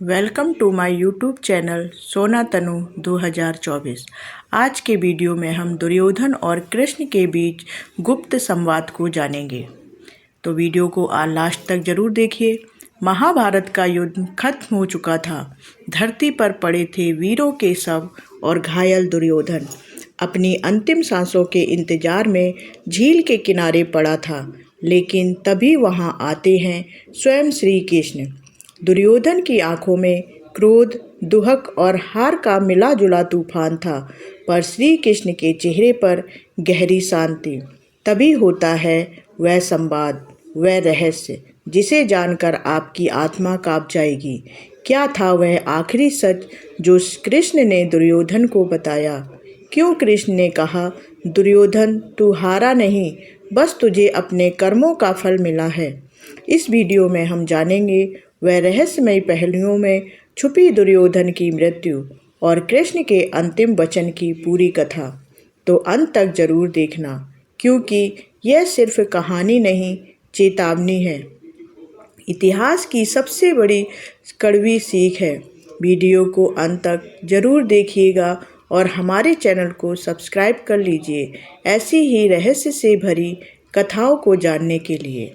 Welcome to my YouTube channel Sona Tanu 2024। आज के video में हम दुर्योधन और कृष्ण के बीच गुप्त संवाद को जानेंगे, तो वीडियो को लास्ट तक ज़रूर देखिए। महाभारत का युद्ध खत्म हो चुका था। धरती पर पड़े थे वीरों के शव और घायल दुर्योधन अपनी अंतिम सांसों के इंतजार में झील के किनारे पड़ा था। लेकिन तभी वहां आते हैं स्वयं श्री कृष्ण। दुर्योधन की आंखों में क्रोध, दुहक और हार का मिला जुला तूफान था, पर श्री कृष्ण के चेहरे पर गहरी शांति। तभी होता है वह संवाद, वह रहस्य जिसे जानकर आपकी आत्मा कांप जाएगी। क्या था वह आखिरी सच जो कृष्ण ने दुर्योधन को बताया? क्यों कृष्ण ने कहा, दुर्योधन तू हारा नहीं, बस तुझे अपने कर्मों का फल मिला है। इस वीडियो में हम जानेंगे वह रहस्यमय पहलुओं में छुपी दुर्योधन की मृत्यु और कृष्ण के अंतिम वचन की पूरी कथा। तो अंत तक जरूर देखना, क्योंकि यह सिर्फ कहानी नहीं, चेतावनी है। इतिहास की सबसे बड़ी कड़वी सीख है। वीडियो को अंत तक जरूर देखिएगा और हमारे चैनल को सब्सक्राइब कर लीजिए ऐसी ही रहस्य से भरी कथाओं को जानने के लिए।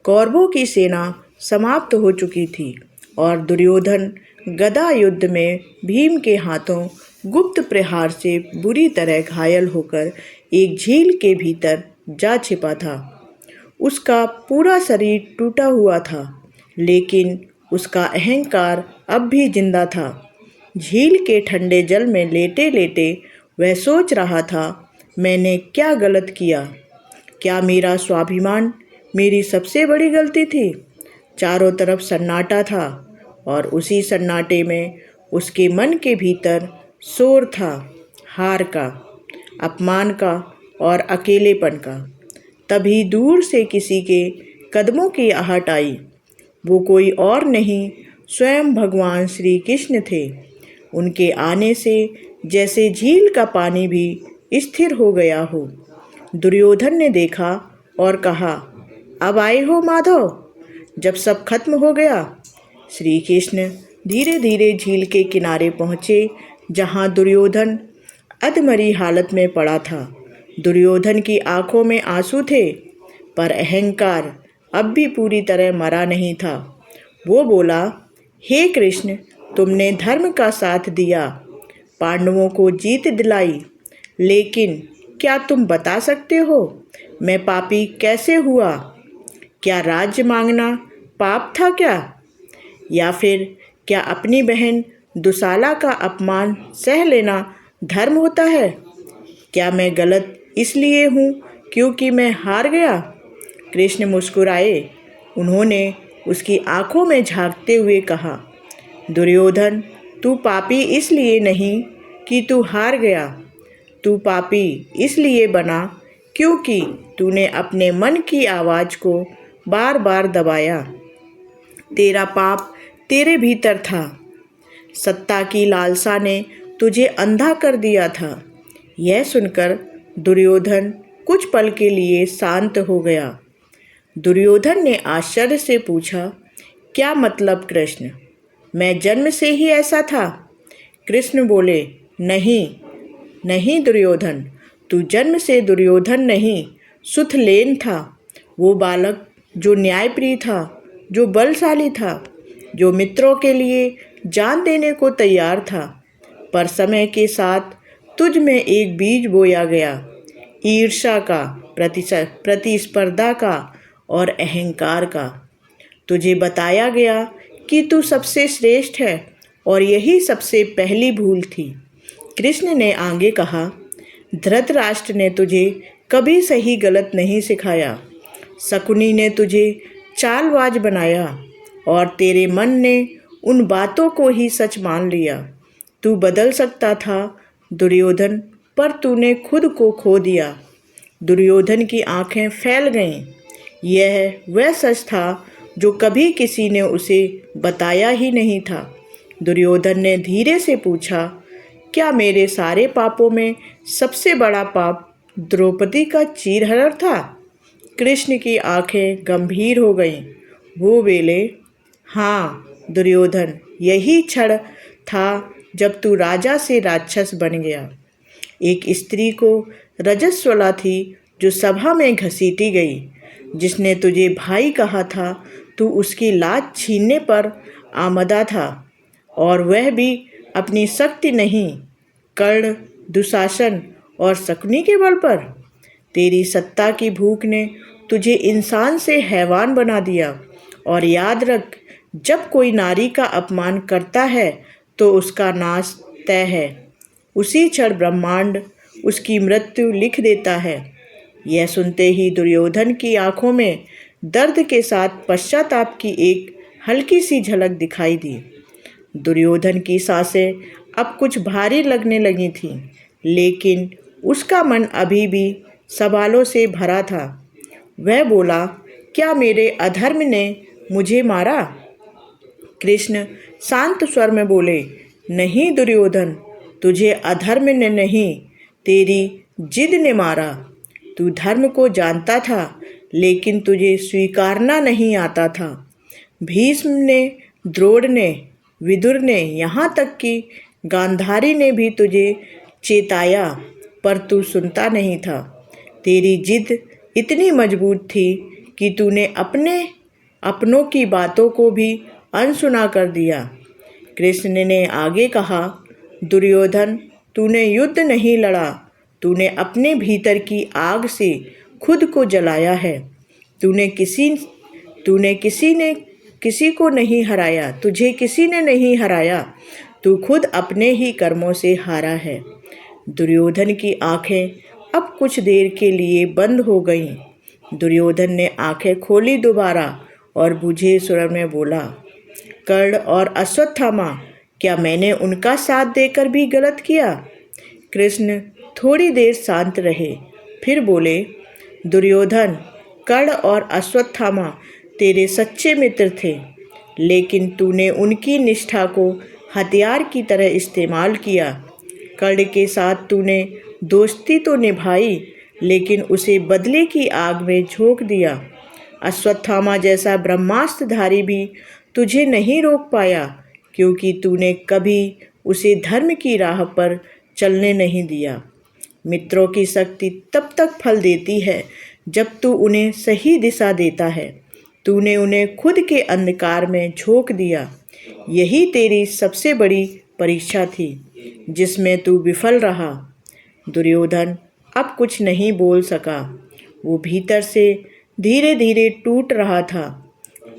कौरवों की सेना समाप्त हो चुकी थी और दुर्योधन गदा युद्ध में भीम के हाथों गुप्त प्रहार से बुरी तरह घायल होकर एक झील के भीतर जा छिपा था। उसका पूरा शरीर टूटा हुआ था, लेकिन उसका अहंकार अब भी जिंदा था। झील के ठंडे जल में लेटे लेटे वह सोच रहा था, मैंने क्या गलत किया? क्या मेरा स्वाभिमान मेरी सबसे बड़ी गलती थी? चारों तरफ सन्नाटा था और उसी सन्नाटे में उसके मन के भीतर शोर था, हार का, अपमान का और अकेलेपन का। तभी दूर से किसी के कदमों की आहट आई। वो कोई और नहीं, स्वयं भगवान श्री कृष्ण थे। उनके आने से जैसे झील का पानी भी स्थिर हो गया हो। दुर्योधन ने देखा और कहा, अब आए हो माधव, जब सब खत्म हो गया। श्री कृष्ण धीरे धीरे झील के किनारे पहुँचे, जहाँ दुर्योधन अधमरी हालत में पड़ा था। दुर्योधन की आंखों में आंसू थे, पर अहंकार अब भी पूरी तरह मरा नहीं था। वो बोला, हे कृष्ण, तुमने धर्म का साथ दिया, पांडवों को जीत दिलाई, लेकिन क्या तुम बता सकते हो मैं पापी कैसे हुआ? क्या राज्य मांगना पाप था क्या? या फिर क्या अपनी बहन दुशाला का अपमान सह लेना धर्म होता है? क्या मैं गलत इसलिए हूँ क्योंकि मैं हार गया? कृष्ण मुस्कुराए। उन्होंने उसकी आंखों में झांकते हुए कहा, दुर्योधन, तू पापी इसलिए नहीं कि तू हार गया, तू पापी इसलिए बना क्योंकि तूने अपने मन की आवाज़ को बार बार दबाया। तेरा पाप तेरे भीतर था। सत्ता की लालसा ने तुझे अंधा कर दिया था। यह सुनकर दुर्योधन कुछ पल के लिए शांत हो गया। दुर्योधन ने आश्चर्य से पूछा, क्या मतलब कृष्ण? मैं जन्म से ही ऐसा था? कृष्ण बोले, नहीं नहीं दुर्योधन, तू जन्म से दुर्योधन नहीं, सुथलेन था। वो बालक जो न्यायप्रिय था, जो बलशाली था, जो मित्रों के लिए जान देने को तैयार था। पर समय के साथ तुझ में एक बीज बोया गया, ईर्ष्या का, प्रतिस्पर्धा का और अहंकार का। तुझे बताया गया कि तू सबसे श्रेष्ठ है, और यही सबसे पहली भूल थी। कृष्ण ने आगे कहा, धृतराष्ट्र ने तुझे कभी सही गलत नहीं सिखाया। शकुनी ने तुझे चालबाज बनाया और तेरे मन ने उन बातों को ही सच मान लिया। तू बदल सकता था दुर्योधन, पर तूने खुद को खो दिया। दुर्योधन की आंखें फैल गईं। यह वह सच था जो कभी किसी ने उसे बताया ही नहीं था। दुर्योधन ने धीरे से पूछा, क्या मेरे सारे पापों में सबसे बड़ा पाप द्रौपदी का चीरहरण था? कृष्ण की आंखें गंभीर हो गईं। वो बोले, हाँ दुर्योधन, यही क्षण था जब तू राजा से राक्षस बन गया। एक स्त्री को रजस्वला थी जो सभा में घसीटी गई। जिसने तुझे भाई कहा था, तू उसकी लाज छीनने पर आमदा था, और वह भी अपनी शक्ति नहीं, कर्ण, दुशासन और शकुनी के बल पर। तेरी सत्ता की भूख ने तुझे इंसान से हैवान बना दिया। और याद रख, जब कोई नारी का अपमान करता है तो उसका नाश तय है। उसी क्षण ब्रह्मांड उसकी मृत्यु लिख देता है। यह सुनते ही दुर्योधन की आंखों में दर्द के साथ पश्चाताप की एक हल्की सी झलक दिखाई दी। दुर्योधन की सांसें अब कुछ भारी लगने लगी थीं, लेकिन उसका मन अभी भी सवालों से भरा था। वह बोला, क्या मेरे अधर्म ने मुझे मारा? कृष्ण शांत स्वर में बोले, नहीं दुर्योधन, तुझे अधर्म ने नहीं, तेरी जिद ने मारा। तू धर्म को जानता था, लेकिन तुझे स्वीकारना नहीं आता था। भीष्म ने, द्रोण ने, विदुर ने, यहाँ तक कि गांधारी ने भी तुझे चेताया, पर तू सुनता नहीं था। तेरी जिद इतनी मजबूत थी कि तूने अपनों की बातों को भी अनसुना कर दिया। कृष्ण ने आगे कहा, दुर्योधन, तूने युद्ध नहीं लड़ा, तूने अपने भीतर की आग से खुद को जलाया है। तुझे किसी को नहीं हराया, तुझे किसी ने नहीं हराया, तू खुद अपने ही कर्मों से हारा है। दुर्योधन की आंखें अब कुछ देर के लिए बंद हो गईं। दुर्योधन ने आंखें खोली दोबारा और बुझे स्वर में बोला, कर्ण और अश्वत्थामा, क्या मैंने उनका साथ देकर भी गलत किया? कृष्ण थोड़ी देर शांत रहे, फिर बोले, दुर्योधन, कर्ण और अश्वत्थामा तेरे सच्चे मित्र थे, लेकिन तूने उनकी निष्ठा को हथियार की तरह इस्तेमाल किया। कर्ण के साथ तूने दोस्ती तो निभाई, लेकिन उसे बदले की आग में झोंक दिया। अश्वत्थामा जैसा ब्रह्मास्त्रधारी भी तुझे नहीं रोक पाया, क्योंकि तूने कभी उसे धर्म की राह पर चलने नहीं दिया। मित्रों की शक्ति तब तक फल देती है जब तू उन्हें सही दिशा देता है। तूने उन्हें खुद के अंधकार में झोंक दिया। यही तेरी सबसे बड़ी परीक्षा थी, जिसमें तू विफल रहा। दुर्योधन अब कुछ नहीं बोल सका। वो भीतर से धीरे धीरे टूट रहा था।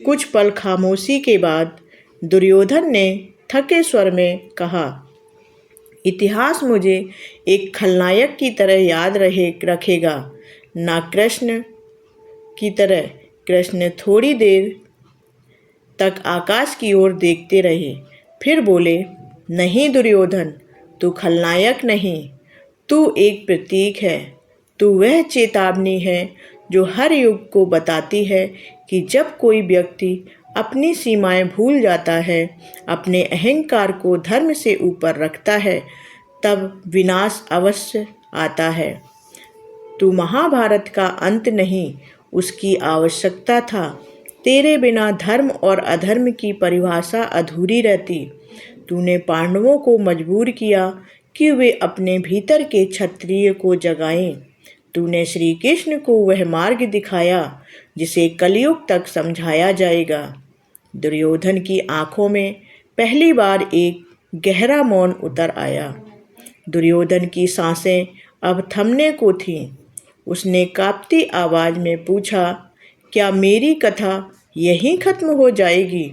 कुछ पल खामोशी के बाद दुर्योधन ने थके स्वर में कहा, इतिहास मुझे एक खलनायक की तरह याद रखेगा, ना कृष्ण की तरह। कृष्ण थोड़ी देर तक आकाश की ओर देखते रहे, फिर बोले, नहीं दुर्योधन, तू खलनायक नहीं, तू एक प्रतीक है। तू वह चेतावनी है जो हर युग को बताती है कि जब कोई व्यक्ति अपनी सीमाएं भूल जाता है, अपने अहंकार को धर्म से ऊपर रखता है, तब विनाश अवश्य आता है। तू महाभारत का अंत नहीं, उसकी आवश्यकता था। तेरे बिना धर्म और अधर्म की परिभाषा अधूरी रहती। तूने पांडवों को मजबूर किया कि वे अपने भीतर के क्षत्रिय को जगाएं। तूने श्री कृष्ण को वह मार्ग दिखाया जिसे कलयुग तक समझाया जाएगा। दुर्योधन की आंखों में पहली बार एक गहरा मौन उतर आया। दुर्योधन की सांसें अब थमने को थीं। उसने कांपती आवाज में पूछा, क्या मेरी कथा यहीं खत्म हो जाएगी?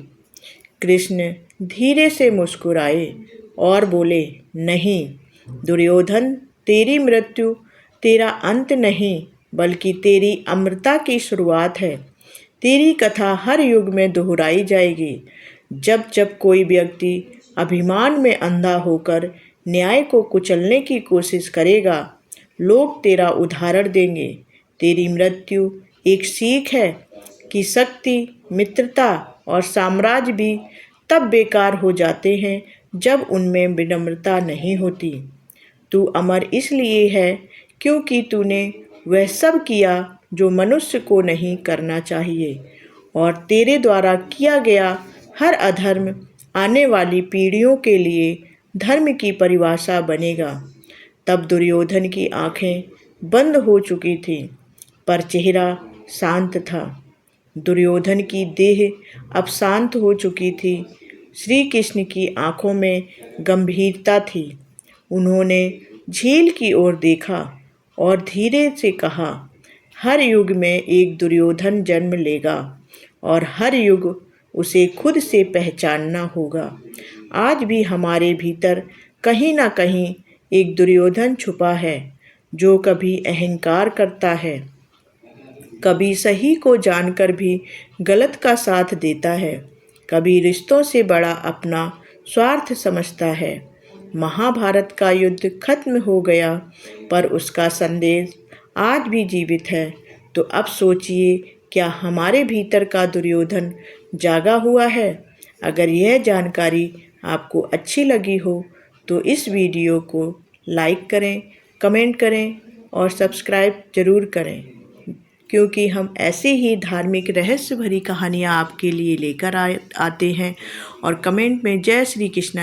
कृष्ण धीरे से मुस्कुराए और बोले, नहीं दुर्योधन, तेरी मृत्यु तेरा अंत नहीं, बल्कि तेरी अमरता की शुरुआत है। तेरी कथा हर युग में दोहराई जाएगी। जब जब कोई व्यक्ति अभिमान में अंधा होकर न्याय को कुचलने की कोशिश करेगा, लोग तेरा उदाहरण देंगे। तेरी मृत्यु एक सीख है कि शक्ति, मित्रता और साम्राज्य भी तब बेकार हो जाते हैं जब उनमें विनम्रता नहीं होती। तू अमर इसलिए है क्योंकि तूने वह सब किया जो मनुष्य को नहीं करना चाहिए, और तेरे द्वारा किया गया हर अधर्म आने वाली पीढ़ियों के लिए धर्म की परिभाषा बनेगा। तब दुर्योधन की आंखें बंद हो चुकी थीं, पर चेहरा शांत था। दुर्योधन की देह अब शांत हो चुकी थी। श्री कृष्ण की आंखों में गंभीरता थी। उन्होंने झील की ओर देखा और धीरे से कहा, हर युग में एक दुर्योधन जन्म लेगा और हर युग उसे खुद से पहचानना होगा। आज भी हमारे भीतर कहीं ना कहीं एक दुर्योधन छुपा है, जो कभी अहंकार करता है, कभी सही को जानकर भी गलत का साथ देता है, कभी रिश्तों से बड़ा अपना स्वार्थ समझता है। महाभारत का युद्ध खत्म हो गया, पर उसका संदेश आज भी जीवित है। तो अब सोचिए, क्या हमारे भीतर का दुर्योधन जागा हुआ है? अगर यह जानकारी आपको अच्छी लगी हो तो इस वीडियो को लाइक करें, कमेंट करें और सब्सक्राइब ज़रूर करें, क्योंकि हम ऐसे ही धार्मिक रहस्य भरी कहानियाँ आपके लिए लेकर आते हैं। और कमेंट में जय श्री कृष्ण